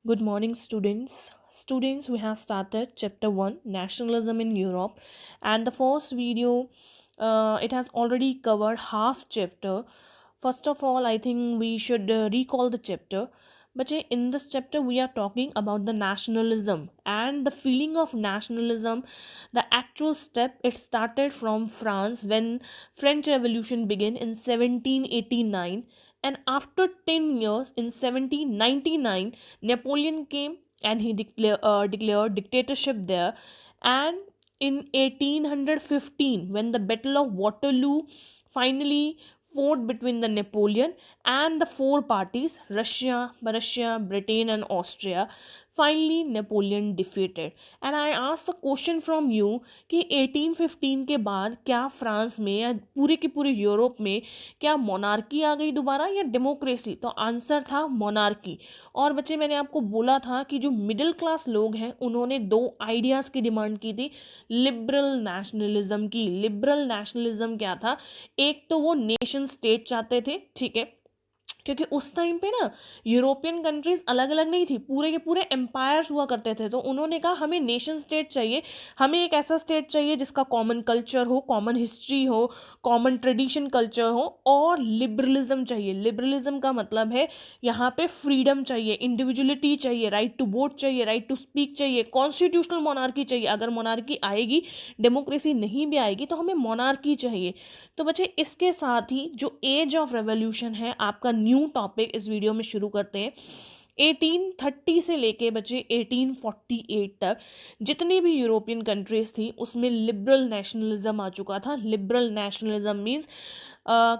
Good morning, students. Students, we have started chapter 1 Nationalism in Europe, and the first video it has already covered half chapter. First of all, I think we should recall the chapter. But in this chapter, we are talking about the nationalism and the feeling of nationalism. The actual step it started from France when French Revolution began in 1789, and after 10 years in 1799 Napoleon came and he declared dictatorship there. And in 1815, when the Battle of Waterloo finally fought between the Napoleon and the four parties Russia, Britain, and Austria, finally Napoleon defeated. And I ask a question from you कि 1815 के बाद क्या France में या पूरे के पूरे Europe में क्या मोनार्की आ गई दोबारा या डेमोक्रेसी? तो आंसर था मोनार्की। और बच्चे, मैंने आपको बोला था कि जो मिडिल क्लास लोग हैं उन्होंने दो आइडियाज़ की डिमांड की थी लिबरल नेशनलिज्म की। लिबरल नेशनलिज्म क्या था? एक तो वो नेशन स्टेट चाहते थे, ठीक है, क्योंकि उस टाइम पे ना यूरोपियन कंट्रीज अलग अलग नहीं थी, पूरे के पूरे एम्पायर्स हुआ करते थे। तो उन्होंने कहा हमें नेशन स्टेट चाहिए, हमें एक ऐसा स्टेट चाहिए जिसका कॉमन कल्चर हो, कॉमन हिस्ट्री हो, कॉमन ट्रेडिशन कल्चर हो, और लिबरलिज्म चाहिए। लिबरलिज्म का मतलब है यहाँ पे फ्रीडम चाहिए, इंडिविजुअलिटी चाहिए, राइट टू वोट चाहिए, राइट टू स्पीक चाहिए, कॉन्स्टिट्यूशनल मोनार्की चाहिए। अगर मोनार्की आएगी, डेमोक्रेसी नहीं भी आएगी, तो हमें मोनार्की चाहिए। तो बच्चे, इसके साथ ही जो एज ऑफ रेवोल्यूशन है, आपका न्यू टॉपिक इस वीडियो में शुरू करते हैं। 1830 से लेके बच्चे 1848 तक जितनी भी यूरोपियन कंट्रीज थी उसमें लिबरल नेशनलिज्म आ चुका था। लिबरल नेशनलिज्म मीन्स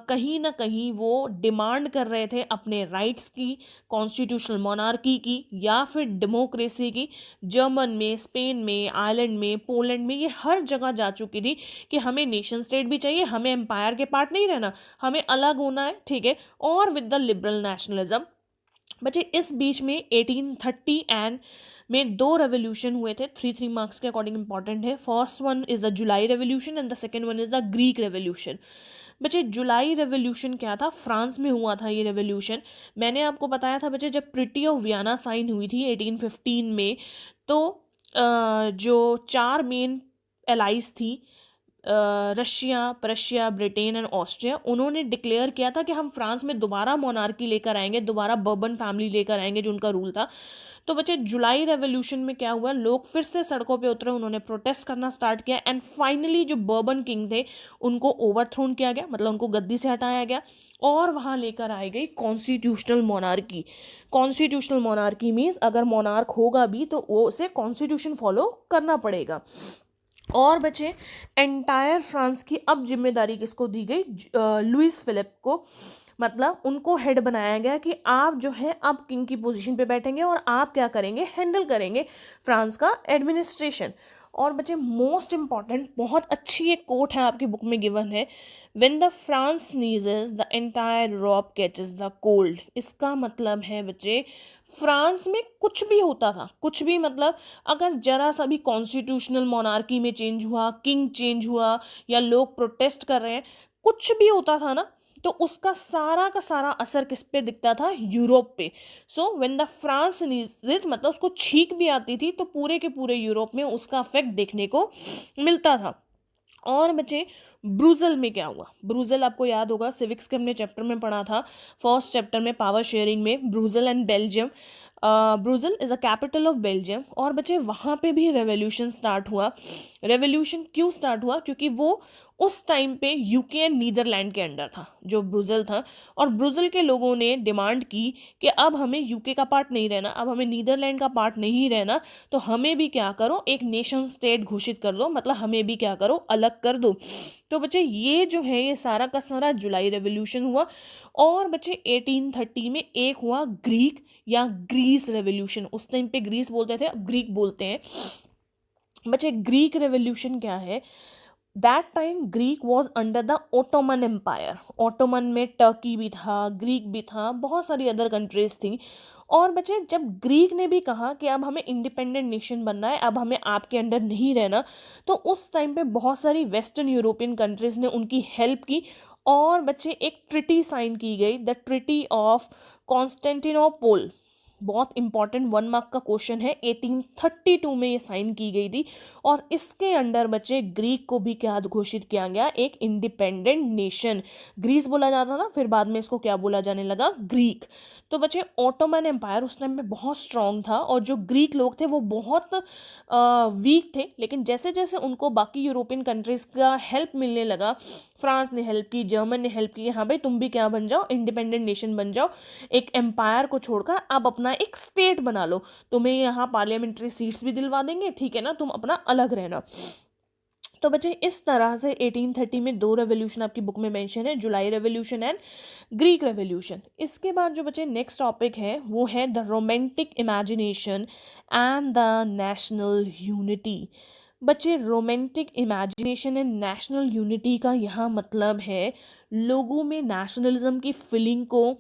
कहीं ना कहीं वो डिमांड कर रहे थे अपने राइट्स की, कॉन्स्टिट्यूशनल मोनार्की की या फिर डेमोक्रेसी की। जर्मन में, स्पेन में, आयरलैंड में, पोलैंड में, ये हर जगह जा चुकी थी कि हमें नेशन स्टेट भी चाहिए, हमें एम्पायर के पार्ट नहीं रहना, हमें अलग होना है, ठीक है, और विद द लिबरल नेशनलिज्म। बच्चे, इस बीच में 1830 एंड में दो रेवोल्यूशन हुए थे, 3 मार्क्स के अकॉर्डिंग इंपॉर्टेंट है। First one is the July revolution and the second one is the Greek revolution. बच्चे, जुलाई रेवोल्यूशन क्या था? फ्रांस में हुआ था ये रेवोल्यूशन। मैंने आपको बताया था बच्चे, जब ट्रिटी ऑफ वियना साइन हुई थी 1815 में, तो जो चार मेन एलाइज थी, Russia, Prussia, Britain and Austria, उन्होंने डिक्लेयर किया था कि हम फ्रांस में दोबारा मोनार्की लेकर आएंगे, दोबारा बर्बन फैमिली लेकर आएंगे जो उनका रूल था। तो बच्चे, जुलाई रेवोल्यूशन में क्या हुआ? लोग फिर से सड़कों पे उतरे, उन्होंने प्रोटेस्ट करना स्टार्ट किया एंड फाइनली जो बर्बन किंग थे उनको ओवरथ्रोन किया गया, मतलब उनको गद्दी से हटाया गया, और वहाँ लेकर आई गई constitutional monarchy. Constitutional monarchy means अगर मोनार्क होगा भी तो वो उसे कॉन्स्टिट्यूशन फॉलो करना पड़ेगा। और बच्चे, एंटायर फ्रांस की अब जिम्मेदारी किसको दी गई? लुइस फिलिप को। मतलब उनको हेड बनाया गया कि आप जो है अब किंग की पोजीशन पे बैठेंगे और आप क्या करेंगे? हैंडल करेंगे फ्रांस का एडमिनिस्ट्रेशन। और बच्चे, मोस्ट इंपॉर्टेंट, बहुत अच्छी एक कोट है आपकी बुक में गिवन है, when the France sneezes the entire Europe catches the cold. इसका मतलब है बच्चे, फ्रांस में कुछ भी होता था, कुछ भी मतलब अगर जरा सा भी कॉन्स्टिट्यूशनल मोनार्की में चेंज हुआ, किंग चेंज हुआ, या लोग प्रोटेस्ट कर रहे हैं, कुछ भी होता था ना, तो उसका सारा का सारा असर किस पे दिखता था? यूरोप पे। So when the France sneezes, मतलब उसको छींक भी आती थी तो पूरे के पूरे यूरोप में उसका इफेक्ट देखने को मिलता था। और बच्चे, ब्रूजल में क्या हुआ? ब्रूजल आपको याद होगा, सिविक्स के हमने चैप्टर में पढ़ा था, फर्स्ट चैप्टर में पावर शेयरिंग में, Brussels and Belgium. Brussels is the capital of Belgium. और बच्चे, वहाँ पे भी रेवोल्यूशन स्टार्ट हुआ। रेवोल्यूशन क्यों स्टार्ट हुआ? क्योंकि वो उस टाइम पे यूके एंड नीदरलैंड के अंडर था जो ब्रूजल था, और ब्रूजल के लोगों ने डिमांड की कि अब हमें यूके का पार्ट नहीं रहना, अब हमें नीदरलैंड का पार्ट नहीं रहना, तो हमें भी क्या करो? एक नेशन स्टेट घोषित कर दो, मतलब हमें भी क्या करो? अलग कर दो। तो बच्चे, ये जो है ये सारा का सारा जुलाई रेवोल्यूशन हुआ। और बच्चे, 1830 में एक हुआ ग्रीक या ग्रीस रेवोल्यूशन। उस टाइम पे ग्रीस बोलते थे, अब ग्रीक बोलते हैं। बच्चे, ग्रीक रेवोल्यूशन क्या है? That time Greek was under the Ottoman Empire. Ottoman में टर्की भी था, ग्रीक भी था, बहुत सारी अदर कंट्रीज थी। और बच्चे, जब ग्रीक ने भी कहा कि अब हमें इंडिपेंडेंट नेशन बनना है, अब हमें आपके अंडर नहीं रहना, तो उस टाइम पे बहुत सारी वेस्टर्न यूरोपियन कंट्रीज ने उनकी हेल्प की। और बच्चे, एक ट्रिटी साइन की गई, द ट्रिटी ऑफ कॉन्स्टेंटिनोपल। बहुत इंपॉर्टेंट 1 मार्क का क्वेश्चन है। 1832 में ये साइन की गई थी और इसके अंडर बच्चे ग्रीक को भी क्या घोषित किया गया, एक इंडिपेंडेंट नेशन। ग्रीस बोला जाता था, फिर बाद में इसको क्या बोला जाने लगा, ग्रीक। तो बच्चे ऑटोमन एम्पायर उस टाइम में बहुत स्ट्रांग था और जो ग्रीक लोग थे वो बहुत वीक थे, लेकिन जैसे जैसे उनको बाकी यूरोपियन कंट्रीज का हेल्प मिलने लगा, फ्रांस ने हेल्प की, जर्मन ने हेल्प की, हाँ भाई तुम भी क्या बन जाओ, इंडिपेंडेंट नेशन बन जाओ, एक एम्पायर को छोड़कर अब अपना एक स्टेट बना लो, तुम्हें यहाँ पार्लियामेंट्री सीट्स भी दिलवा देंगे, ठीक है ना, तुम अपना अलग रहना। तो बच्चे इस तरह से 1830 में 2 रेवोल्यूशन आपकी बुक में मेंशन है, July revolution and Greek revolution. इसके बाद जो बच्चे नेक्स्ट टॉपिक है वो है the romantic imagination and the national unity. बच्चे romantic imagination and national unity का यहाँ मतलब है लोगों में नेशनलिज्म की फीलिंग को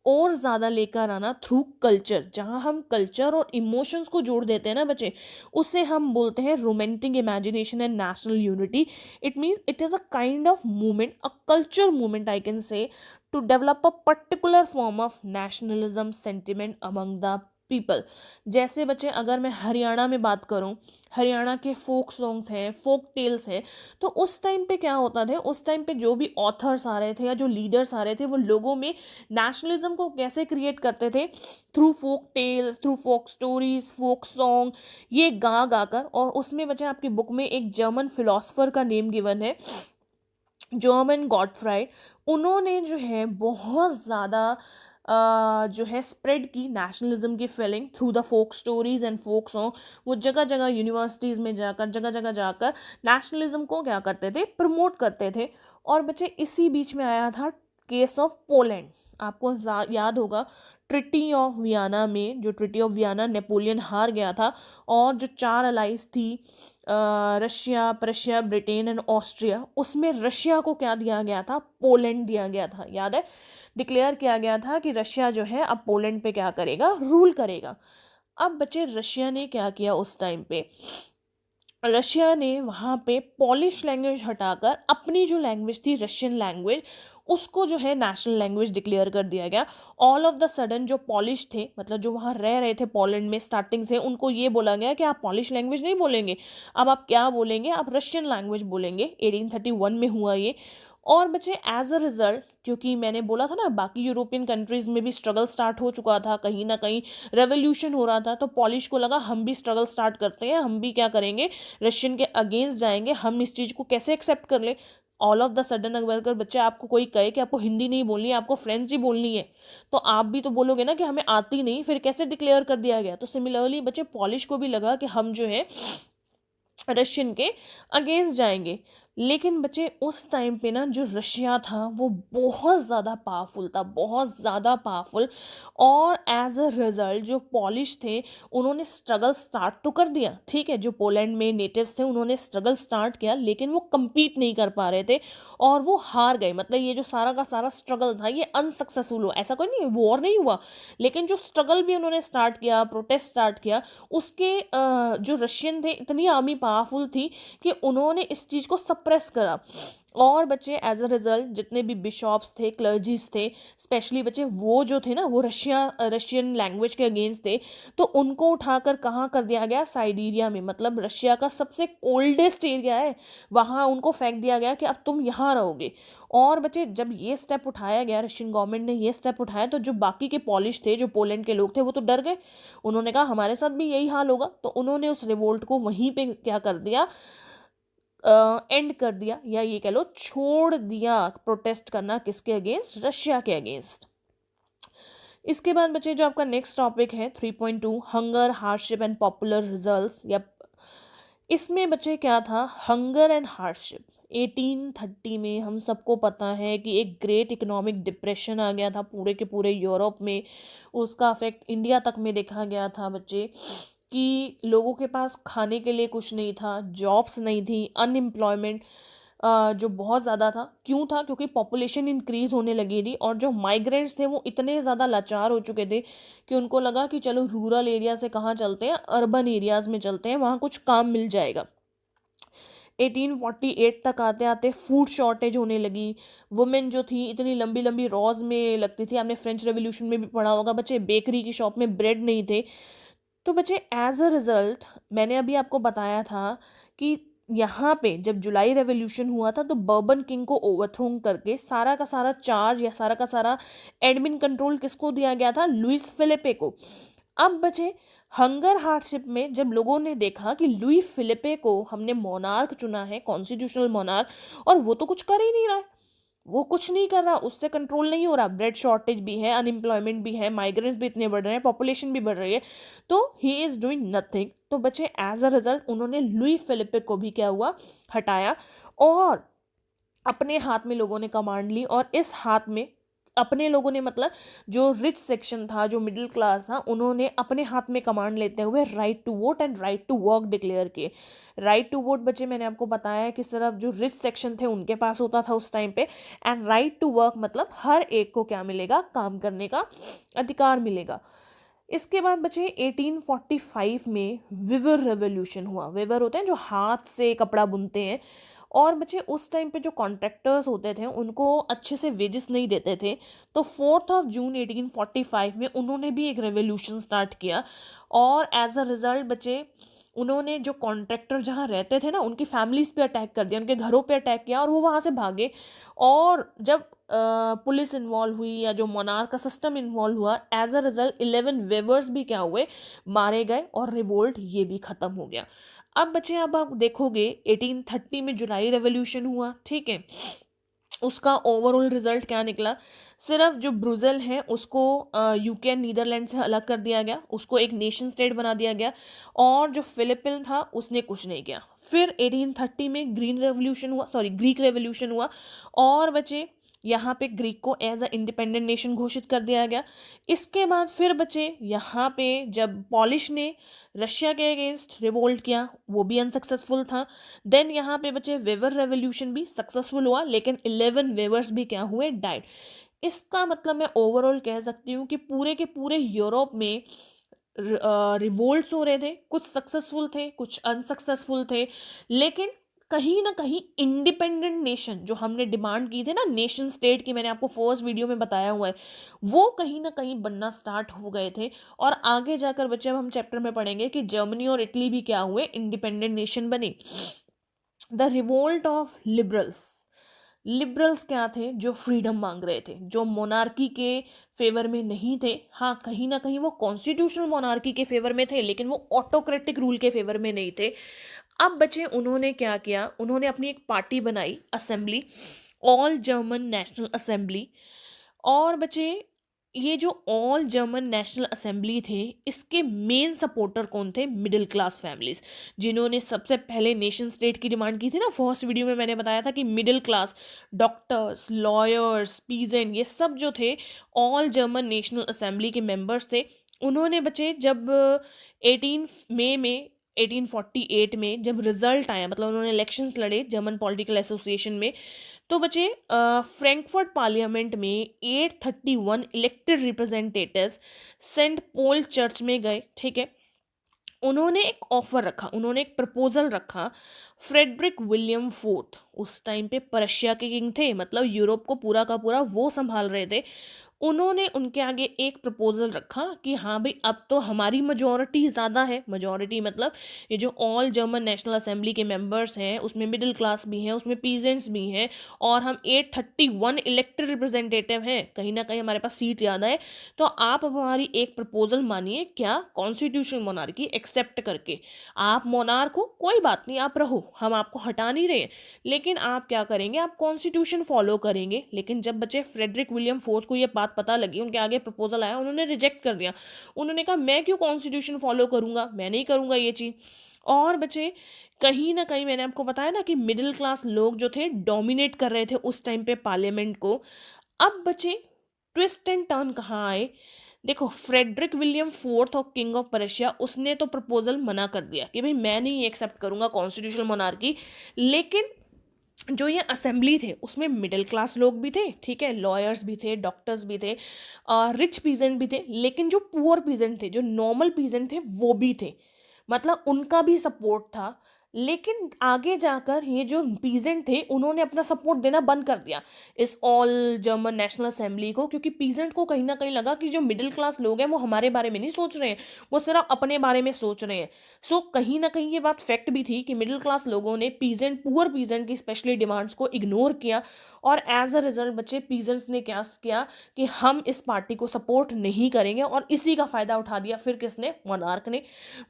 और ज़्यादा लेकर आना थ्रू कल्चर। जहाँ हम कल्चर और इमोशंस को जोड़ देते हैं ना बच्चे, उसे हम बोलते हैं romantic imagination and national unity. It means it is a kind of movement, a culture movement I can say, to develop a particular form of nationalism sentiment among the people. जैसे बच्चे अगर मैं हरियाणा में बात करूं, हरियाणा के फोक सॉन्ग्स हैं, folk tales हैं, तो उस टाइम पे क्या होता था, उस टाइम पे जो भी ऑथर्स आ रहे थे या जो लीडर्स आ रहे थे वो लोगों में नेशनलिज्म को कैसे क्रिएट करते थे, through folk tales, through folk stories, folk song, ये गा गा कर। और उसमें बच्चे आपकी बुक में एक जर्मन फिलोसफर का नेम गिवन है, जर्मन गॉटफ्राइड। उन्होंने जो है बहुत ज़्यादा जो है स्प्रेड की नेशनलिज्म की feeling through the folk stories and folk song. वो जगह जगह यूनिवर्सिटीज़ में जाकर, जगह जगह जाकर नेशनलिज्म को क्या करते थे, प्रमोट करते थे। और बच्चे इसी बीच में आया था केस ऑफ पोलैंड। आपको याद होगा ट्रिटी ऑफ वियना में, जो ट्रिटी ऑफ वियना नेपोलियन हार गया था और जो 4 अलाइज थी, Russia, Prussia, Britain and Austria, उसमें रशिया को क्या दिया गया था, पोलैंड दिया गया था। याद है, डिक्लेयर किया गया था कि रशिया जो है अब पोलैंड पे क्या करेगा, रूल करेगा। अब बच्चे रशिया ने क्या किया उस टाइम पे, रशिया ने वहाँ पे पॉलिश लैंग्वेज हटाकर अपनी जो लैंग्वेज थी रशियन लैंग्वेज, उसको जो है नेशनल लैंग्वेज डिक्लेयर कर दिया गया। ऑल ऑफ द सडन जो पॉलिश थे, मतलब जो वहाँ रह रहे थे पोलैंड में स्टार्टिंग से, उनको ये बोला गया कि आप पॉलिश लैंग्वेज नहीं बोलेंगे, अब आप क्या बोलेंगे, आप रशियन लैंग्वेज बोलेंगे। 1831 में हुआ ये। और बच्चे एज अ रिजल्ट, क्योंकि मैंने बोला था ना बाकी यूरोपियन कंट्रीज में भी स्ट्रगल स्टार्ट हो चुका था, कहीं ना कहीं रेवोल्यूशन हो रहा था, तो पॉलिश को लगा हम भी स्ट्रगल स्टार्ट करते हैं, हम भी क्या करेंगे, रशियन के अगेंस्ट जाएंगे, हम इस चीज़ को कैसे एक्सेप्ट कर ले। ऑल ऑफ द सडन अगर बच्चे आपको कोई कहे कि आपको हिंदी नहीं बोलनी है, आपको फ्रेंच ही बोलनी है, तो आप भी तो बोलोगे ना कि हमें आती नहीं, फिर कैसे डिक्लेयर कर दिया गया। तो सिमिलरली बच्चे पॉलिश को भी लगा कि हम जो है रशियन के अगेंस्ट जाएंगे। लेकिन बच्चे उस टाइम पे ना जो रशिया था वो बहुत ज़्यादा पावरफुल था, बहुत ज़्यादा पावरफुल। और एज अ रिजल्ट जो पॉलिश थे उन्होंने स्ट्रगल स्टार्ट तो कर दिया, ठीक है, जो पोलैंड में नेटिव्स थे उन्होंने स्ट्रगल स्टार्ट किया, लेकिन वो compete नहीं कर पा रहे थे और वो हार गए। मतलब ये जो सारा का सारा स्ट्रगल था ये अनसक्सेसफुल हुआ, ऐसा कोई नहीं, वॉर नहीं हुआ, लेकिन जो स्ट्रगल भी उन्होंने स्टार्ट किया, प्रोटेस्ट स्टार्ट किया, उसके जो रशियन थे इतनी आर्मी पावरफुल थी कि उन्होंने इस चीज़ को सप्रेस करा। और बच्चे एज अ रिजल्ट जितने भी बिशॉप्स थे, क्लर्जीज थे, स्पेशली बच्चे वो जो थे ना वो रशियन लैंग्वेज के अगेंस्ट थे, तो उनको उठाकर कहाँ कर दिया गया, साइबेरिया में, मतलब रशिया का सबसे कोल्डेस्ट एरिया है, वहाँ उनको फेंक दिया गया कि अब तुम यहाँ रहोगे। और बच्चे जब ये स्टेप उठाया गया, रशियन गवर्नमेंट ने ये स्टेप उठाया, तो जो बाकी के पॉलिश थे, जो पोलैंड के लोग थे, वो तो डर गए, उन्होंने कहा हमारे साथ भी यही हाल होगा, तो उन्होंने उस रिवोल्ट को वहीं पे क्या कर दिया, एंड कर दिया, या ये कह लो छोड़ दिया प्रोटेस्ट करना, किसके अगेंस्ट, रशिया के अगेंस्ट। इसके बाद बच्चे जो आपका नेक्स्ट टॉपिक है 3.2 hunger, hardship and popular results. या इसमें बच्चे क्या था, हंगर एंड हार्डशिप। 1830 में हम सबको पता है कि एक ग्रेट इकोनॉमिक डिप्रेशन आ गया था पूरे के पूरे यूरोप में, उसका अफेक्ट इंडिया तक में देखा गया था बच्चे, कि लोगों के पास खाने के लिए कुछ नहीं था, जॉब्स नहीं थी, अनएम्प्लॉयमेंट जो बहुत ज़्यादा था। क्यों था, क्योंकि पॉपुलेशन इंक्रीज होने लगी थी और जो माइग्रेंट्स थे वो इतने ज़्यादा लाचार हो चुके थे कि उनको लगा कि चलो रूरल एरिया से कहाँ चलते हैं, अर्बन एरियाज़ में चलते हैं, वहाँ कुछ काम मिल जाएगा। 1848 तक आते आते फूड शॉर्टेज होने लगी। वुमेन जो थी इतनी लंबी लंबी रॉज में लगती थी, आपने फ्रेंच रेवोल्यूशन में भी पढ़ा होगा बच्चे, बेकरी की शॉप में ब्रेड नहीं थे। तो बच्चे एज अ रिजल्ट मैंने अभी आपको बताया था कि यहाँ पे जब जुलाई रेवोल्यूशन हुआ था तो बर्बन किंग को ओवरथ्रो करके सारा का सारा चार्ज या सारा का सारा एडमिन कंट्रोल किसको दिया गया था? लुइस फिलिपे को। अब बचे हंगर हार्डशिप में जब लोगों ने देखा कि लुई फिलिपे को हमने मोनार्क चुना है, कॉन्स्टिट्यूशनल मोनार्क, और वो तो कुछ कर ही नहीं रहा है, वो कुछ नहीं कर रहा, उससे कंट्रोल नहीं हो रहा, ब्रेड शॉर्टेज भी है, अनएम्प्लॉयमेंट भी है, माइग्रेंट्स भी इतने बढ़ रहे हैं, पॉपुलेशन भी बढ़ रही है, तो ही इज डूइंग नथिंग। तो बच्चे एज अ रिजल्ट उन्होंने लुई फिलिपे को भी क्या हुआ? हटाया, और अपने हाथ में लोगों ने कमांड ली। और इस हाथ में अपने लोगों ने मतलब जो रिच सेक्शन था, जो मिडिल क्लास था, उन्होंने अपने हाथ में कमांड लेते हुए right to vote and right to work declare किए। राइट टू वोट बच्चे मैंने आपको बताया कि सिर्फ जो रिच सेक्शन थे उनके पास होता था उस टाइम पे, एंड राइट टू वर्क मतलब हर एक को क्या मिलेगा? काम करने का अधिकार मिलेगा। इसके बाद बचे 1845 में विवर रेवोल्यूशन हुआ। विवर होते हैं जो हाथ से कपड़ा बुनते हैं, और बच्चे उस टाइम पे जो कॉन्ट्रैक्टर्स होते थे उनको अच्छे से वेजेस नहीं देते थे, तो 4 जून 1845 में उन्होंने भी एक रेवोल्यूशन स्टार्ट किया। और एज अ रिजल्ट बच्चे उन्होंने जो कॉन्ट्रैक्टर जहाँ रहते थे ना उनकी फैमिलीज पे अटैक कर दिया, उनके घरों पे अटैक किया, और वो वहाँ से भागे। और जब पुलिस इन्वॉल्व हुई या जो मोनार्क का सिस्टम इन्वॉल्व हुआ, एज अ रिजल्ट 11 वेवर्स भी क्या हुए? मारे गए, और रिवोल्ट ये भी खत्म हो गया। अब बच्चे अब आप देखोगे 1830 में जुलाई रेवोल्यूशन हुआ, ठीक है, उसका ओवरऑल रिजल्ट क्या निकला? सिर्फ जो ब्रुजेल है उसको यूके एंड नीदरलैंड से अलग कर दिया गया, उसको एक नेशन स्टेट बना दिया गया, और जो फिलिपिन था उसने कुछ नहीं किया। फिर 1830 में ग्रीक रेवोल्यूशन हुआ, और बचे यहाँ पे ग्रीक को एज अ इंडिपेंडेंट नेशन घोषित कर दिया गया। इसके बाद फिर बचे यहाँ पे जब पॉलिश ने रशिया के अगेंस्ट रिवोल्ट किया, वो भी अनसक्सेसफुल था। देन यहाँ पे बचे वेवर रेवोल्यूशन भी सक्सेसफुल हुआ, लेकिन 11 वेवर्स भी क्या हुए? डाइड। इसका मतलब मैं ओवरऑल कह सकती हूँ कि पूरे के पूरे यूरोप में रिवोल्ट्स हो रहे थे, कुछ सक्सेसफुल थे, कुछ अनसक्सेसफुल थे, लेकिन कहीं ना कहीं इंडिपेंडेंट नेशन जो हमने डिमांड की थी ना, नेशन स्टेट की, मैंने आपको फर्स्ट वीडियो में बताया हुआ है, वो कहीं ना कहीं बनना स्टार्ट हो गए थे। और आगे जाकर बच्चे अब हम चैप्टर में पढ़ेंगे कि जर्मनी और इटली भी क्या हुए? इंडिपेंडेंट नेशन बने। The revolt of liberals. Liberals क्या थे? जो फ्रीडम मांग रहे थे, जो मोनार्की के फेवर में नहीं थे। हाँ, कहीं ना कहीं वो कॉन्स्टिट्यूशनल मोनार्की के फेवर में थे, लेकिन वो ऑटोक्रेटिक रूल के फेवर में नहीं थे। अब बच्चे उन्होंने क्या किया? उन्होंने अपनी एक पार्टी बनाई, assembly, all German national assembly. और बच्चे ये जो ऑल जर्मन नेशनल असेंबली थे, इसके मेन सपोर्टर कौन थे? मिडिल क्लास फैमिलीज, जिन्होंने सबसे पहले नेशन स्टेट की डिमांड की थी ना। फर्स्ट वीडियो में मैंने बताया था कि middle class, doctors, lawyers, peasant, ये सब जो थे ऑल जर्मन नेशनल असेंबली के मेंबर्स थे। उन्होंने बच्चे जब 18 मई में 1848 में जब रिजल्ट आया, मतलब उन्होंने इलेक्शंस लड़े जर्मन पॉलिटिकल एसोसिएशन में, तो बच्चे फ्रैंकफर्ट पार्लियामेंट में 831 elected representatives Saint Paul church में गए, ठीक है। उन्होंने एक ऑफर रखा, उन्होंने एक प्रपोजल रखा। फ्रेडरिक विलियम फोर्थ उस टाइम पे प्रशिया के किंग थे, मतलब यूरोप को पूरा का पूरा वो संभाल रहे थे। उन्होंने उनके आगे एक प्रपोजल रखा कि हाँ भाई, अब तो हमारी मेजॉरिटी ज़्यादा है। मेजॉरिटी मतलब ये जो ऑल जर्मन नेशनल असेंबली के मेंबर्स हैं उसमें मिडिल क्लास भी हैं, उसमें पीजेंट्स भी हैं, और हम 831 इलेक्टेड रिप्रेजेंटेटिव हैं, कहीं ना कहीं हमारे पास सीट ज़्यादा है। तो आप अब हमारी एक प्रपोजल मानिए, क्या? कॉन्स्टिट्यूशनल मोनार्की एक्सेप्ट करके आप मोनार्क हो, कोई बात नहीं, आप रहो, हम आपको हटा नहीं रहे हैं, लेकिन आप क्या करेंगे? आप कॉन्स्टिट्यूशन फॉलो करेंगे। लेकिन जब बच्चे फ्रेडरिक विलियम फोर्थ को ये बात पता लगी, उनके आगे प्रपोजल आया, उन्होंने रिजेक्ट कर दिया। उन्होंने कहा मैं क्यों कॉन्स्टिट्यूशन फॉलो करूंगा, मैं नहीं करूंगा ये चीज़। और बच्चे कहीं ना कहीं मैंने आपको बताया ना कि मिडिल क्लास लोग जो थे डोमिनेट कर रहे थे उस टाइम पे पार्लियामेंट को। अब बच्चे ट्विस्ट एंड टर्न कहाँ आए? देखो, फ्रेडरिक विलियम फोर्थ और किंग ऑफ पर्शिया, उसने तो प्रपोजल मना कर दिया कि भाई मैं नहीं एक्सेप्ट करूंगा कॉन्स्टिट्यूशनल मोनार्की। लेकिन जो ये असेंबली थे उसमें मिडिल क्लास लोग भी थे, ठीक है, लॉयर्स भी थे, डॉक्टर्स भी थे, रिच पीजेंट भी थे, लेकिन जो पुअर पीजेंट थे, जो नॉर्मल पीजेंट थे, वो भी थे, मतलब उनका भी सपोर्ट था। लेकिन आगे जाकर ये जो पीजेंट थे उन्होंने अपना सपोर्ट देना बंद कर दिया इस ऑल जर्मन नेशनल असेंबली को, क्योंकि पीजेंट को कहीं ना कहीं लगा कि जो मिडिल क्लास लोग हैं वो हमारे बारे में नहीं सोच रहे हैं, वो सिर्फ अपने बारे में सोच रहे हैं। सो कहीं ना कहीं ये बात फैक्ट भी थी कि मिडिल क्लास लोगों ने पुअर पीजेंट की स्पेशली डिमांड्स को इग्नोर किया, और एज अ रिजल्ट बच्चे पीजेंट्स ने क्या किया कि हम इस पार्टी को सपोर्ट नहीं करेंगे, और इसी का फायदा उठा दिया फिर किसने, मोनार्क ने।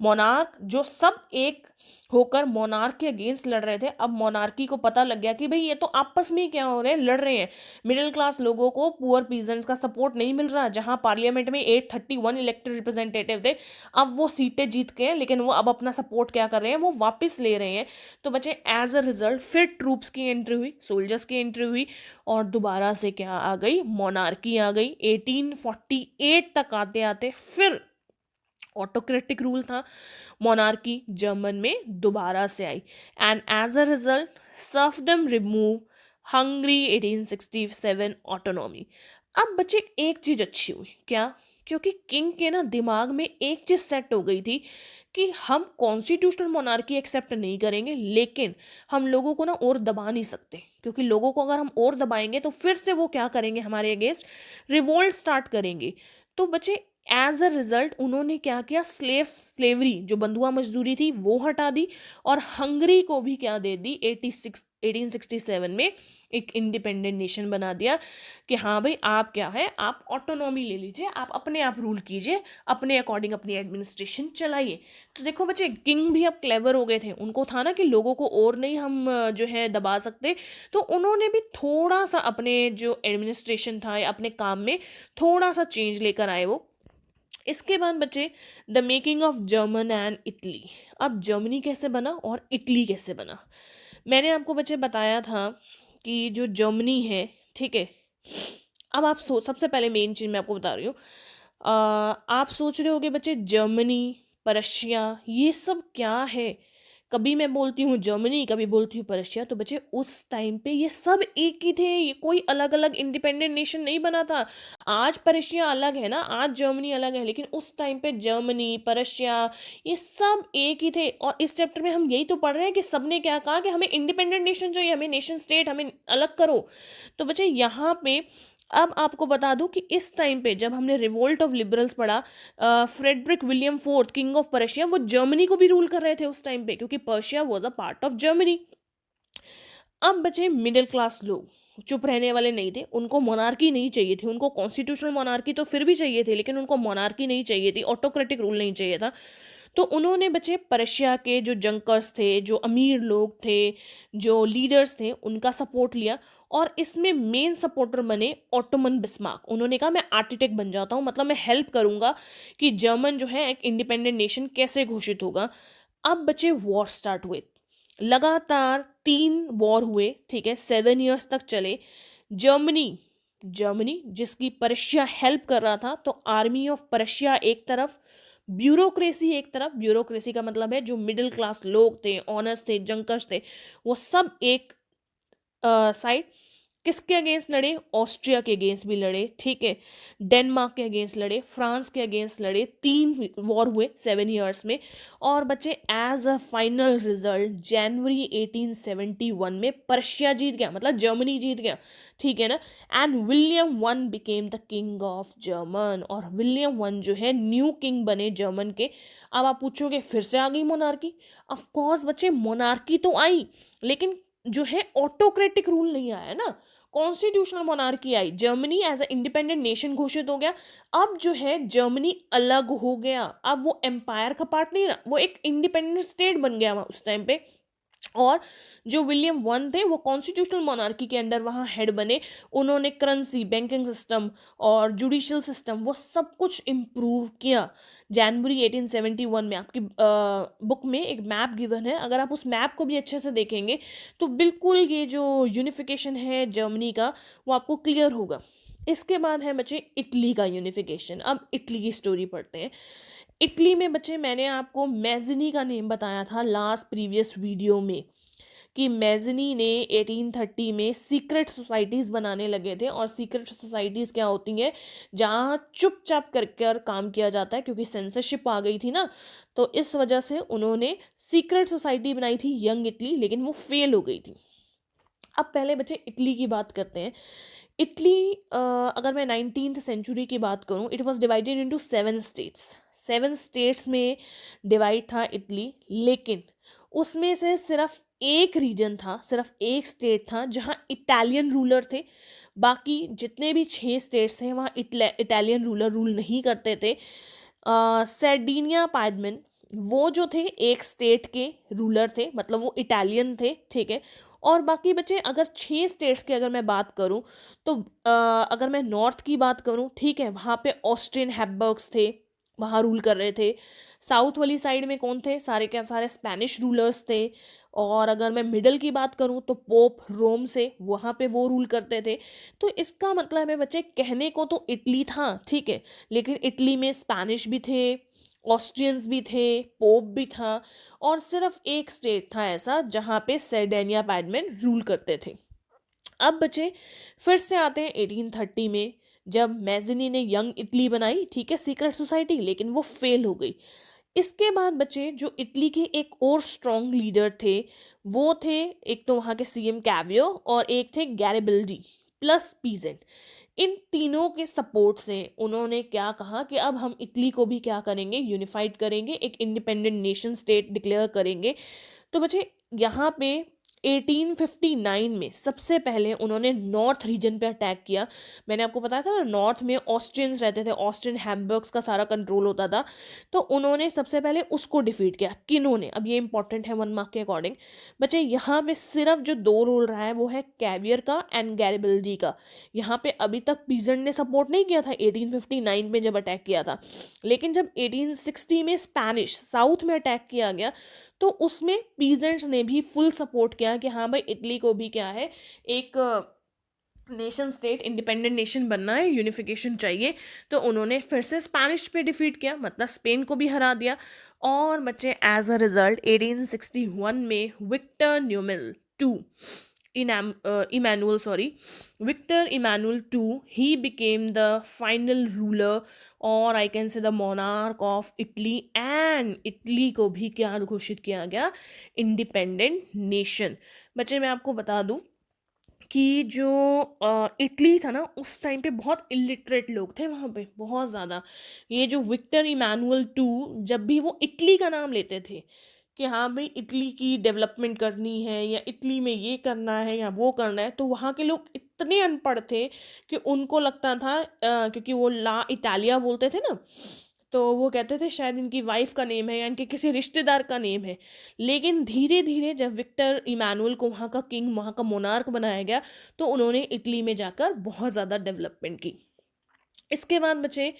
मोनार्क जो सब एक होकर मोनार्क के अगेंस्ट लड़ रहे थे, अब मोनार्की को पता लग गया कि भाई ये तो आपस में ही क्या हो रहे हैं, लड़ रहे हैं। मिडिल क्लास लोगों को पुअर पीजेंट्स का सपोर्ट नहीं मिल रहा, जहां पार्लियामेंट में 831 इलेक्टेड रिप्रेजेंटेटिव थे, अब वो सीटें जीत के हैं, लेकिन वो अब अपना सपोर्ट क्या कर रहे हैं, वो वापस ले रहे हैं। तो बच्चे एज अ रिजल्ट फिर ट्रूप्स की एंट्री हुई, सोल्जर्स की एंट्री हुई, और दोबारा से क्या आ गई, मोनार्की आ गई। 1848 तक आते आते फिर ऑटोक्रेटिक रूल था, मोनार्की जर्मन में दोबारा से आई, and as a result serfdom remove, Hungary 1867 autonomy. अब बच्चे एक चीज अच्छी हुई क्या, क्योंकि किंग के ना दिमाग में एक चीज सेट हो गई थी कि हम कॉन्स्टिट्यूशनल मोनार्की एक्सेप्ट नहीं करेंगे, लेकिन हम लोगों को ना और दबा नहीं सकते, क्योंकि लोगों को अगर हम और दबाएंगे तो फिर से वो क्या करेंगे, हमारे अगेंस्ट रिवोल्ट स्टार्ट करेंगे। तो बच्चे एज अ रिजल्ट उन्होंने क्या किया, स्लेवरी जो बंधुआ मजदूरी थी वो हटा दी, और हंगरी को भी क्या दे दी, 1867 में एक इंडिपेंडेंट नेशन बना दिया कि हाँ भाई आप क्या है, आप ऑटोनॉमी ले लीजिए, आप अपने आप रूल कीजिए, अपने अकॉर्डिंग अपनी एडमिनिस्ट्रेशन चलाइए। तो देखो बच्चे किंग भी अब क्लेवर हो गए थे, उनको था ना कि लोगों को और नहीं हम जो है दबा सकते, तो उन्होंने भी थोड़ा सा अपने जो एडमिनिस्ट्रेशन था या अपने काम में थोड़ा सा चेंज लेकर आए वो। इसके बाद बच्चे the making of German and Italy. अब जर्मनी कैसे बना और इटली कैसे बना, मैंने आपको बच्चे बताया था कि जो जर्मनी है, ठीक है, अब आप सबसे पहले मेन चीज़ मैं आपको बता रही हूँ। आप सोच रहे होगे बच्चे जर्मनी, प्रशिया ये सब क्या है, कभी मैं बोलती हूँ जर्मनी, कभी बोलती हूँ प्रशिया, तो बच्चे उस टाइम पे ये सब एक ही थे, ये कोई अलग अलग इंडिपेंडेंट नेशन नहीं बना था। आज प्रशिया अलग है ना, आज जर्मनी अलग है, लेकिन उस टाइम पे जर्मनी, प्रशिया ये सब एक ही थे। और इस चैप्टर में हम यही तो पढ़ रहे हैं कि सबने क्या कहा कि हमें इंडिपेंडेंट नेशन चाहिए, हमें नेशन स्टेट, हमें अलग करो। तो बच्चे यहाँ पे अब आपको बता दूं कि इस टाइम पे जब हमने रिवोल्ट ऑफ लिबरल्स पढ़ा, Frederick William fourth king of Persia वो जर्मनी को भी रूल कर रहे थे उस टाइम पे, क्योंकि Persia was a part of Germany. अब बचे मिडिल क्लास लोग, चुप रहने वाले नहीं थे, उनको मोनार्की नहीं चाहिए थी, उनको कॉन्स्टिट्यूशनल मोनार्की तो फिर भी चाहिए थी, लेकिन उनको मोनार्की नहीं चाहिए थी, ऑटोक्रेटिक रूल नहीं चाहिए था। तो उन्होंने बच्चे पर्शिया के जो जंकर्स थे, जो अमीर लोग थे, जो लीडर्स थे, उनका सपोर्ट लिया, और इसमें मेन सपोर्टर बने ऑटोमन बिस्मार्क। उन्होंने कहा मैं आर्किटेक्ट बन जाता हूँ, मतलब मैं हेल्प करूंगा कि जर्मन जो है एक इंडिपेंडेंट नेशन कैसे घोषित होगा। अब बच्चे वॉर स्टार्ट हुए, लगातार 3 वॉर हुए, ठीक है, 7 ईयर्स तक चले। जर्मनी जर्मनी जिसकी पर्शिया हेल्प कर रहा था, तो आर्मी ऑफ पर्शिया एक तरफ, ब्यूरोक्रेसी एक तरफ, ब्यूरोक्रेसी का मतलब है जो मिडिल क्लास लोग थे, ऑनर्स थे, जंकर्स थे, वो सब एक साइड। किसके अगेंस्ट लड़े, ऑस्ट्रिया के अगेंस्ट भी लड़े, ठीक है, डेनमार्क के अगेंस्ट लड़े, फ्रांस के अगेंस्ट लड़े, 3 वॉर हुए 7 ईयर्स में। और बच्चे एज अ फाइनल रिजल्ट जनवरी 1871 में पर्शिया जीत गया, मतलब जर्मनी जीत गया, ठीक है ना, and William one became the king of German, और विलियम वन जो है न्यू किंग बने जर्मन के। अब आप पूछोगे फिर से आ गई मोनार्की, ऑफ कोर्स बच्चे मोनार्की तो आई, लेकिन जो है ऑटोक्रेटिक रूल नहीं आया ना, कॉन्स्टिट्यूशनल मोनार्की आई, Germany as a independent nation घोषित हो गया। अब जो है जर्मनी अलग हो गया, अब वो एम्पायर का पार्ट नहीं रहा, वो एक इंडिपेंडेंट स्टेट बन गया वहाँ उस टाइम पे। और जो विलियम वन थे वो कॉन्स्टिट्यूशनल मोनार्की के अंडर वहाँ हेड बने, उन्होंने करेंसी, बैंकिंग सिस्टम और जुडिशियल सिस्टम वो सब कुछ इम्प्रूव किया। जनवरी 1871 में आपकी बुक में एक मैप गिवन है, अगर आप उस मैप को भी अच्छे से देखेंगे तो बिल्कुल ये जो यूनिफिकेशन है जर्मनी का वो आपको क्लियर होगा। इसके बाद है बच्चे इटली का यूनिफिकेशन। अब इटली की स्टोरी पढ़ते हैं। इटली में बच्चे मैंने आपको मैजिनी का नेम बताया था लास्ट प्रीवियस वीडियो में, कि मैज़नी ने 1830 में सीक्रेट सोसाइटीज़ बनाने लगे थे। और सीक्रेट सोसाइटीज़ क्या होती हैं, जहाँ चुपचाप कर काम किया जाता है, क्योंकि सेंसरशिप आ गई थी ना, तो इस वजह से उन्होंने सीक्रेट सोसाइटी बनाई थी यंग इटली, लेकिन वो फेल हो गई थी। अब पहले बच्चे इटली की बात करते हैं। इटली, अगर मैं 19th सेंचुरी की बात करूं, it was divided into 7 states. 7 states में डिवाइड था इटली, लेकिन उसमें से सिर्फ एक रीजन था, सिर्फ एक स्टेट था जहां इटालियन रूलर थे। बाकी जितने भी 6 स्टेट्स थे वहाँ इटालियन रूलर रूल नहीं करते थे। सर्डिनिया पायडमेन, वो जो थे एक स्टेट के रूलर थे, मतलब वो इटालियन थे, ठीक है। और बाकी बचे, अगर 6 स्टेट्स की अगर मैं बात करूं, तो अगर मैं नॉर्थ की बात करूं, ठीक है, वहाँ पे ऑस्ट्रियन हैब्सबर्ग्स थे, वहाँ रूल कर रहे थे। साउथ वाली साइड में कौन थे, सारे क्या सारे स्पेनिश रूलर्स थे। और अगर मैं मिडल की बात करूं, तो पोप रोम से, वहाँ पे वो रूल करते थे। तो इसका मतलब है बच्चे, कहने को तो इटली था, ठीक है, लेकिन इटली में स्पेनिश भी थे, ऑस्ट्रियंस भी थे, पोप भी था, और सिर्फ एक स्टेट था ऐसा जहाँ पे सर्डेनिया पैडमैन रूल करते थे। अब बच्चे फिर से आते हैं 1830 में, जब मैज़नी ने यंग इटली बनाई, ठीक है, सीक्रेट सोसाइटी, लेकिन वो फेल हो गई। इसके बाद बच्चे जो इटली के एक और स्ट्रॉन्ग लीडर थे, वो थे एक तो वहाँ के सीएम कैवियो, और एक थे गैरिबल्डी प्लस पीजेंट। इन तीनों के सपोर्ट से उन्होंने क्या कहा कि अब हम इटली को भी क्या करेंगे, यूनिफाइड करेंगे, एक इंडिपेंडेंट नेशन स्टेट डिक्लेयर करेंगे। तो बच्चे यहाँ पे 1859 में सबसे पहले उन्होंने नॉर्थ रीजन पे अटैक किया। मैंने आपको बताया था ना, नॉर्थ में ऑस्ट्रियंस रहते थे, ऑस्ट्रियन हैम्बर्ग्स का सारा कंट्रोल होता था। तो उन्होंने सबसे पहले उसको डिफीट किया। किन्होंने, अब ये इंपॉर्टेंट है 1 मार्क के अकॉर्डिंग। बच्चे यहाँ पे सिर्फ जो 2 रोल रहा है वो है कैवियर का एंड गैरिबल्डी का। यहाँ पे अभी तक पीजेंट ने सपोर्ट नहीं किया था 1859 में जब अटैक किया था, लेकिन जब 1860 में स्पेनिश साउथ में अटैक किया गया, तो उसमें पीजेंट्स ने भी फुल सपोर्ट किया कि हाँ भाई, इटली को भी क्या है, एक नेशन स्टेट, इंडिपेंडेंट नेशन बनना है, यूनिफिकेशन चाहिए। तो उन्होंने फिर से स्पेनिश पे डिफीट किया, मतलब स्पेन को भी हरा दिया। और बच्चे एज अ रिजल्ट 1861 में Victor Emmanuel to Victor Emmanuel II, he became the final ruler, और I can say the monarch of Italy, and Italy को भी क्या घोषित किया गया, इंडिपेंडेंट नेशन। बच्चे मैं आपको बता दूं कि जो इटली था ना, उस टाइम पे बहुत इलिटरेट लोग थे वहाँ पे, बहुत ज़्यादा। ये जो विक्टर इमानुअल टू, जब भी वो इटली का नाम लेते थे कि हाँ भाई, इटली की डेवलपमेंट करनी है, या इटली में ये करना है या वो करना है, तो वहाँ के लोग इतने अनपढ़ थे कि उनको लगता था, क्योंकि वो ला इटालिया बोलते थे ना, तो वो कहते थे शायद इनकी वाइफ का नेम है या इनके किसी रिश्तेदार का नेम है। लेकिन धीरे धीरे जब विक्टर इमानुअल को वहाँ का किंग, वहाँ का मोनार्क बनाया गया, तो उन्होंने इटली में जाकर बहुत ज़्यादा डेवलपमेंट की। इसके बाद बचे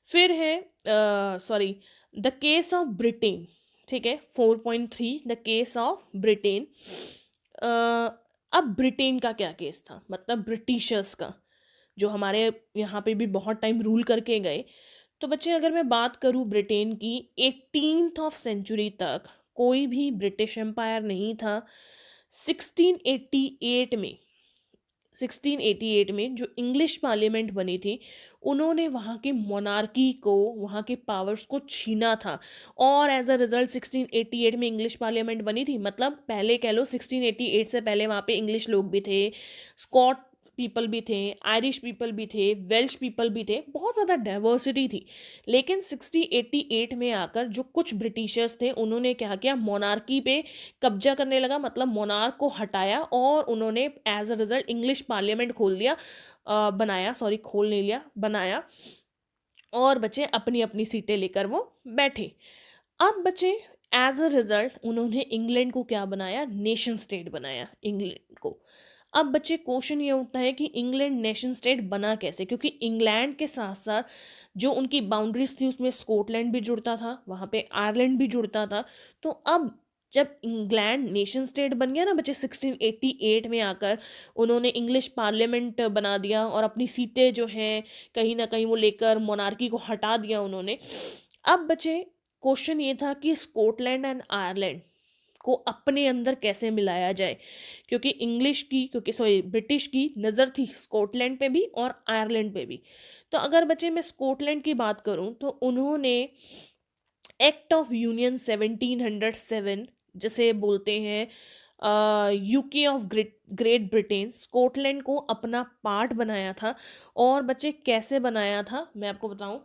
फिर है, sorry, the case of Britain, ठीक है, 4.3, द केस ऑफ ब्रिटेन। अब ब्रिटेन का क्या केस था, मतलब ब्रिटिशर्स का, जो हमारे यहाँ पे भी बहुत टाइम रूल करके गए। तो बच्चे अगर मैं बात करूँ ब्रिटेन की, 18th ऑफ सेंचुरी तक कोई भी ब्रिटिश एम्पायर नहीं था। 1688 में 1688 में जो इंग्लिश पार्लियामेंट बनी थी, उन्होंने वहाँ के मोनार्की को, वहाँ के पावर्स को छीना था। और एज अ रिजल्ट 1688 में इंग्लिश पार्लियामेंट बनी थी, मतलब पहले कह लो 1688 से पहले वहाँ पे इंग्लिश लोग भी थे, स्कॉट पीपल भी थे, आयरिश पीपल भी थे, वेल्श पीपल भी थे, बहुत ज़्यादा डाइवर्सिटी थी। लेकिन 1688 में आकर जो कुछ ब्रिटिशर्स थे, उन्होंने क्या किया, मोनार्की पे कब्जा करने लगा, मतलब मोनार्क को हटाया, और उन्होंने as a result English parliament खोल लिया, बनाया, सॉरी, खोल नहीं लिया, बनाया। और बच्चे अपनी अपनी सीटें लेकर वो बैठे। अब बच्चे एज अ रिजल्ट उन्होंने इंग्लैंड को क्या बनाया, नेशन स्टेट बनाया इंग्लैंड को। अब बच्चे क्वेश्चन ये उठता है कि इंग्लैंड नेशन स्टेट बना कैसे, क्योंकि इंग्लैंड के साथ साथ जो उनकी बाउंड्रीज थी, उसमें स्कॉटलैंड भी जुड़ता था, वहाँ पे आयरलैंड भी जुड़ता था। तो अब जब इंग्लैंड नेशन स्टेट बन गया ना बच्चे, 1688 में आकर उन्होंने इंग्लिश पार्लियामेंट बना दिया, और अपनी सीटें जो हैं कहीं ना कहीं वो लेकर मोनार्की को हटा दिया उन्होंने। अब बच्चे क्वेश्चन ये था कि स्कॉटलैंड एंड आयरलैंड को अपने अंदर कैसे मिलाया जाए, क्योंकि ब्रिटिश की नज़र थी स्कॉटलैंड पे भी और आयरलैंड पे भी। तो अगर बच्चे मैं स्कॉटलैंड की बात करूं तो उन्होंने एक्ट ऑफ यूनियन 1707, जिसे बोलते हैं UK of Great Britain, Scotland को अपना पार्ट बनाया था। और बच्चे कैसे बनाया था मैं आपको बताऊं।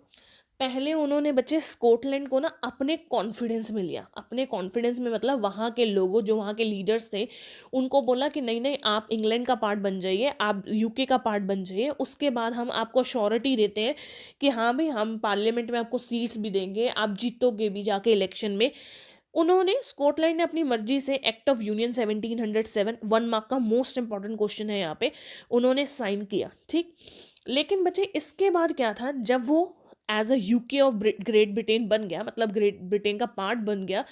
पहले उन्होंने बच्चे स्कॉटलैंड को ना अपने कॉन्फिडेंस में लिया। अपने कॉन्फिडेंस में मतलब वहाँ के लोगों, जो वहाँ के लीडर्स थे, उनको बोला कि नहीं नहीं, आप इंग्लैंड का पार्ट बन जाइए, आप यूके का पार्ट बन जाइए। उसके बाद हम आपको श्योरिटी देते हैं कि हाँ भाई, हम पार्लियामेंट में आपको सीट्स भी देंगे, आप जीतोगे भी जाके इलेक्शन में। उन्होंने, स्कॉटलैंड ने अपनी मर्जी से एक्ट ऑफ यूनियन 1707, 1 मार्क का मोस्ट इंपॉर्टेंट क्वेश्चन है यहाँ पे, उन्होंने साइन किया। ठीक। लेकिन बच्चे इसके बाद क्या था, जब वो as a UK of Great Britain बन गया, मतलब ग्रेट ब्रिटेन का पार्ट बन गया,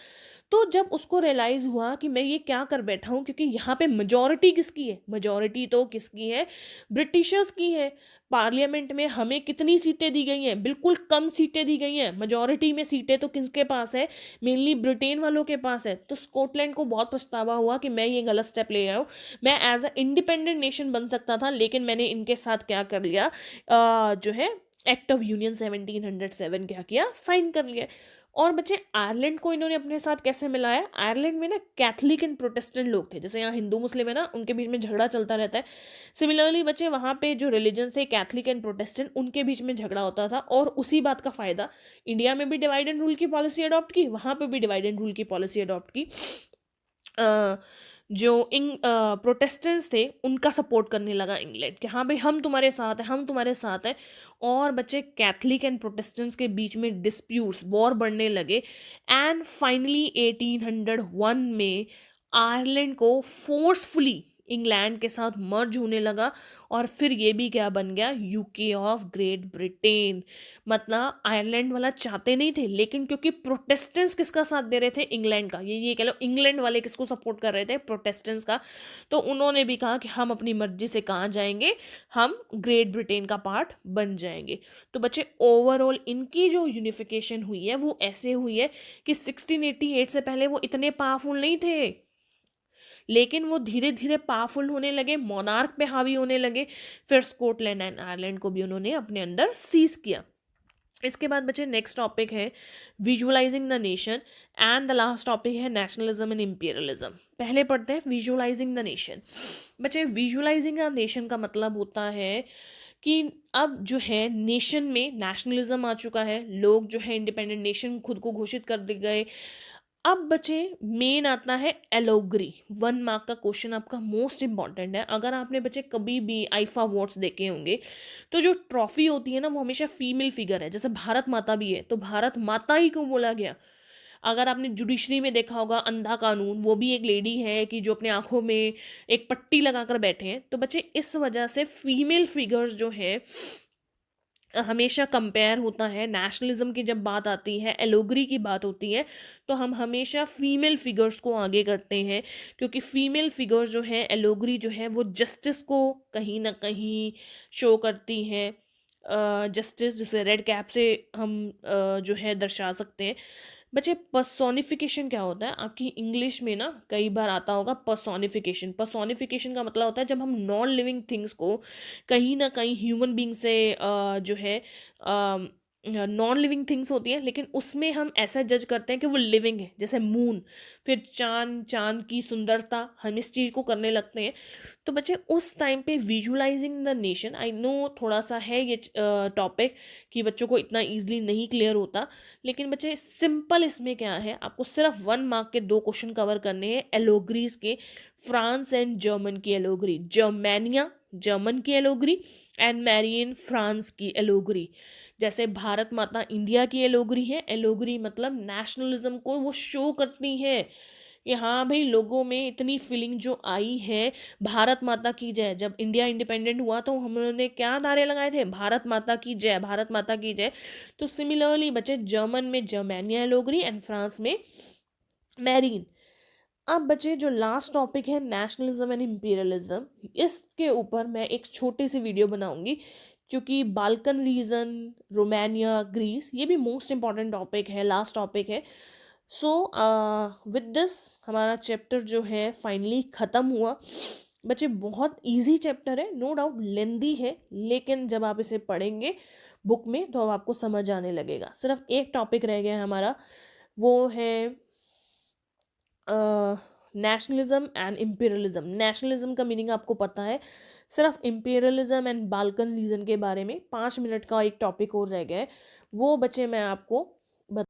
तो जब उसको रियलाइज हुआ कि मैं ये क्या कर बैठा हूँ, क्योंकि यहाँ पे मेजोरिटी किसकी है, मेजोरिटी तो किसकी है, ब्रिटिशर्स की है। पार्लियामेंट में हमें कितनी सीटें दी गई हैं, बिल्कुल कम सीटें दी गई हैं। मेजोरिटी में सीटें तो किसके पास है, मेनली ब्रिटेन वालों के पास है। तो स्कॉटलैंड को बहुत पछतावा हुआ कि मैं ये गलत स्टेप ले आया हूँ। मैं एज अ इंडिपेंडेंट नेशन बन सकता था, लेकिन मैंने इनके साथ क्या कर लिया, जो है एक्ट ऑफ यूनियन 1707 क्या किया, साइन कर लिया। और बच्चे आयरलैंड को इन्होंने अपने साथ कैसे मिलाया। आयरलैंड में ना कैथलिक एंड प्रोटेस्टेंट लोग थे, जैसे यहाँ हिंदू मुस्लिम है ना, उनके बीच में झगड़ा चलता रहता है। सिमिलरली बच्चे वहाँ पे जो रिलीजन थे कैथलिक एंड प्रोटेस्टेंट, उनके बीच में झगड़ा होता था। और उसी बात का फायदा, इंडिया में भी डिवाइड एंड रूल की पॉलिसी अडॉप्ट की, वहाँ पे भी डिवाइड एंड रूल की पॉलिसी अडॉप्ट की। जो प्रोटेस्टेंट्स थे उनका सपोर्ट करने लगा इंग्लैंड कि हाँ भाई, हम तुम्हारे साथ हैं, हम तुम्हारे साथ हैं। और बच्चे कैथलिक एंड प्रोटेस्टेंट्स के बीच में डिस्प्यूट्स, वॉर बढ़ने लगे। एंड फाइनली 1801 में आयरलैंड को फोर्सफुली इंग्लैंड के साथ मर्ज होने लगा। और फिर ये भी क्या बन गया, यूके ऑफ ग्रेट ब्रिटेन। मतलब आयरलैंड वाला चाहते नहीं थे, लेकिन क्योंकि प्रोटेस्टेंट्स किसका साथ दे रहे थे, इंग्लैंड का, ये कह लो इंग्लैंड वाले किसको सपोर्ट कर रहे थे, प्रोटेस्टेंट्स का। तो उन्होंने भी कहा कि हम अपनी मर्जी से कहाँ जाएंगे, हम ग्रेट ब्रिटेन का पार्ट बन जाएंगे। तो बच्चे ओवरऑल इनकी जो यूनिफिकेशन हुई है वो ऐसे हुई है कि 1688 से पहले वो इतने पावरफुल नहीं थे, लेकिन वो धीरे धीरे पावरफुल होने लगे, मोनार्क पे हावी होने लगे। फिर स्कॉटलैंड एंड आयरलैंड को भी उन्होंने अपने अंदर सीज किया। इसके बाद बच्चे नेक्स्ट टॉपिक है visualising the nation, and the last topic है नेशनलिज्म एंड इंपीरियलिज्म। पहले पढ़ते हैं विजुअलाइजिंग द नेशन। बच्चे विजुअलाइजिंग द नेशन का मतलब होता है कि अब जो है नेशन में नेशनलिज्म आ चुका है, लोग जो है इंडिपेंडेंट नेशन खुद को घोषित कर दे गए। अब बचे मेन आता है एलोग्री। 1 मार्क का क्वेश्चन आपका मोस्ट इंपॉर्टेंट है। अगर आपने बच्चे कभी भी आईफा अवार्ड्स देखे होंगे तो जो ट्रॉफी होती है ना, वो हमेशा फीमेल फिगर है। जैसे भारत माता भी है, तो भारत माता ही क्यों बोला गया। अगर आपने जुडिशरी में देखा होगा अंधा कानून, वो भी एक लेडी है कि जो अपने आंखों में एक पट्टी लगाकर बैठे हैं। तो बच्चे इस वजह से फीमेल फिगर्स जो है हमेशा कंपेयर होता है। नेशनलिज्म की जब बात आती है, एलोगरी की बात होती है, तो हम हमेशा फीमेल फिगर्स को आगे करते हैं, क्योंकि फीमेल फिगर्स जो है, एलोगरी जो है, वो जस्टिस को कहीं ना कहीं शो करती हैं। जस्टिस जिसे रेड कैप से हम जो है दर्शा सकते हैं। बच्चे पर्सोनिफिकेशन क्या होता है, आपकी इंग्लिश में ना कई बार आता होगा पर्सोनिफिकेशन। पर्सोनिफिकेशन का मतलब होता है जब हम नॉन लिविंग थिंग्स को कहीं ना कहीं ह्यूमन बींग से जो है नॉन लिविंग थिंग्स होती हैं, लेकिन उसमें हम ऐसा जज करते हैं कि वो लिविंग है। जैसे मून, फिर चांद, चांद की सुंदरता, हम इस चीज़ को करने लगते हैं। तो बच्चे उस टाइम पे visualising the nation, I know थोड़ा सा है ये टॉपिक कि बच्चों को इतना ईजिली नहीं क्लियर होता, लेकिन बच्चे सिंपल इसमें क्या है, आपको सिर्फ 1 मार्क के 2 क्वेश्चन कवर करने हैं एलोग्रीज के। फ्रांस एंड जर्मन की एलोग्री, जर्मेनिया जर्मन की एलोग्री, एंड मैरियन फ्रांस की एलोग्री। जैसे भारत माता इंडिया की एलोग्री है, एलोग्री मतलब नेशनलिज्म को वो शो करती है कि हाँ भाई, लोगों में इतनी फीलिंग जो आई है, भारत माता की जय। जब इंडिया इंडिपेंडेंट हुआ तो हमने क्या नारे लगाए थे, भारत माता की जय, भारत माता की जय। तो सिमिलरली बच्चे जर्मन में जर्मेनिया एलोग्री एंड फ्रांस में मैरीन। अब बचे जो लास्ट टॉपिक है नेशनलिज्म एंड इंपीरियलिज्म, इसके ऊपर मैं एक छोटी सी वीडियो बनाऊंगी, क्योंकि बाल्कन रीजन, रोमानिया, ग्रीस, ये भी मोस्ट इंपॉर्टेंट टॉपिक है, लास्ट टॉपिक है। सो विद दिस हमारा चैप्टर जो है फाइनली ख़त्म हुआ। बच्चे बहुत इजी चैप्टर है, नो डाउट लेंदी है, लेकिन जब आप इसे पढ़ेंगे बुक में तो अब आपको समझ आने लगेगा। सिर्फ एक टॉपिक रह गया है हमारा, वो है नेशनलिज्म एंड इम्पीरियलिज्म। नेशनलिज्म का मीनिंग आपको पता है, सिर्फ इम्पीरियलिज्म एंड बाल्कन रीजन के बारे में 5 मिनट का एक टॉपिक और रह गया है, वो बच्चे मैं आपको